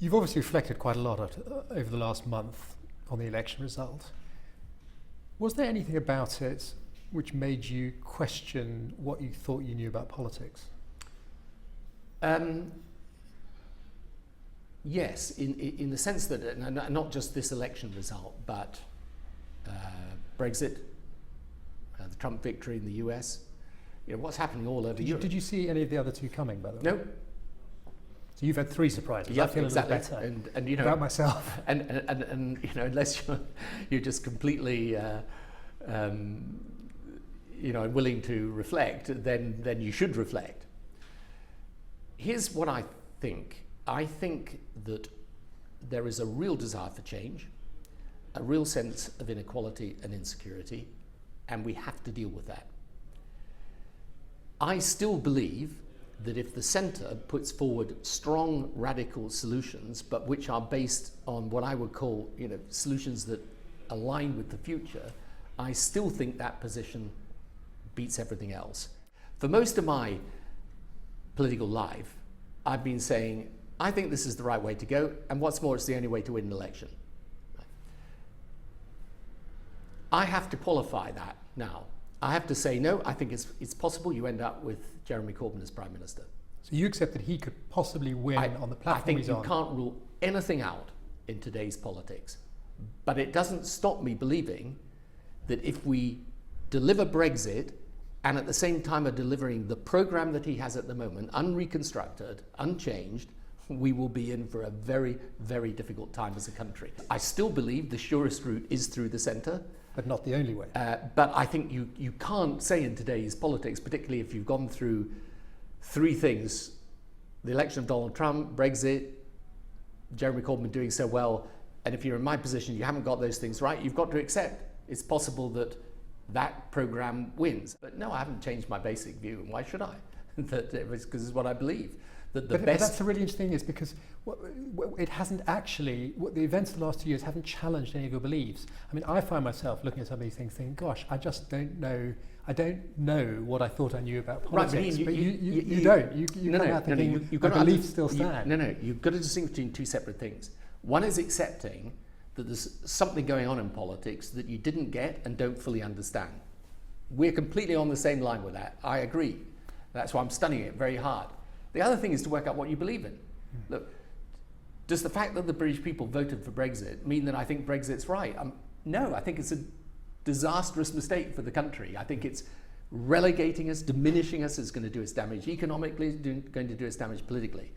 You've obviously reflected quite a lot over the last month on the election result. Was there anything about it which made you question what you thought you knew about politics? Yes, in the sense that, not just this election result, but Brexit, the Trump victory in the US, what's happening all over Europe. Did you see any of the other two coming, by the way? No. So you've had three surprises. Yeah, I feel exactly. a little better and about myself. And unless you're just completely unwilling to reflect, then you should reflect. Here's what I think. I think that there is a real desire for change, a real sense of inequality and insecurity, and we have to deal with that. I still believe that if the centre puts forward strong, radical solutions, but which are based on what I would call, solutions that align with the future, I still think that position beats everything else. For most of my political life, I've been saying, I think this is the right way to go, and what's more, it's the only way to win an election. I have to qualify that now. I have to say, no, I think it's possible you end up with Jeremy Corbyn as Prime Minister. So you accept that he could possibly win on the platform he's on? I think you can't rule anything out in today's politics. But it doesn't stop me believing that if we deliver Brexit and at the same time are delivering the programme that he has at the moment, unreconstructed, unchanged, we will be in for a very, very difficult time as a country. I still believe the surest route is through the centre. But not the only way. But I think you can't say in today's politics, particularly if you've gone through three things, the election of Donald Trump, Brexit, Jeremy Corbyn doing so well, and if you're in my position, you haven't got those things right, you've got to accept it's possible that that programme wins. But no, I haven't changed my basic view, and why should I? Because it's what I believe. But that's the really interesting thing is because it hasn't actually, the events of the last 2 years haven't challenged any of your beliefs. I mean, I find myself looking at some of these things thinking, gosh, I just don't know. I don't know what I thought I knew about politics. Right, but you don't. You come out thinking your beliefs still stand. You've got to distinguish between two separate things. One is accepting that there's something going on in politics that you didn't get and don't fully understand. We're completely on the same line with that. I agree. That's why I'm studying it very hard. The other thing is to work out what you believe in. Look, does the fact that the British people voted for Brexit mean that I think Brexit's right? No, I think it's a disastrous mistake for the country. I think it's relegating us, diminishing us. It's going to do us damage economically, going to do us damage politically.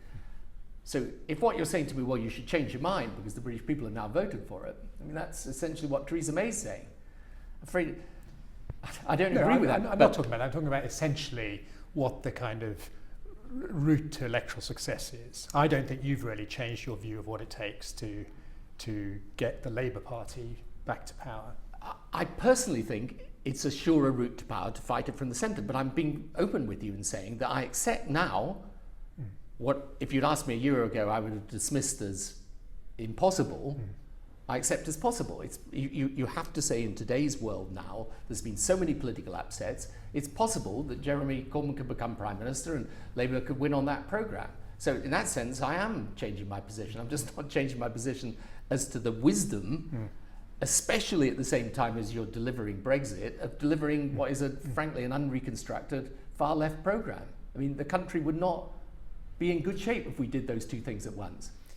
So if what you're saying to me, well, you should change your mind because the British people have now voted for it, I mean, that's essentially what Theresa May's saying. I'm afraid I don't agree with that. I'm not talking about that. I'm talking about essentially what the kind of route to electoral success is. I don't think you've really changed your view of what it takes to get the Labour Party back to power. I personally think it's a surer route to power to fight it from the centre, but I'm being open with you in saying that I accept now what, if you'd asked me a year ago, I would have dismissed as impossible. I accept as possible. You have to say in today's world now, there's been so many political upsets, it's possible that Jeremy Corbyn could become Prime Minister and Labour could win on that programme. So in that sense, I am changing my position. I'm just not changing my position as to the wisdom, especially at the same time as you're delivering Brexit, of delivering what is, frankly, an unreconstructed far-left programme. I mean, the country would not be in good shape if we did those two things at once.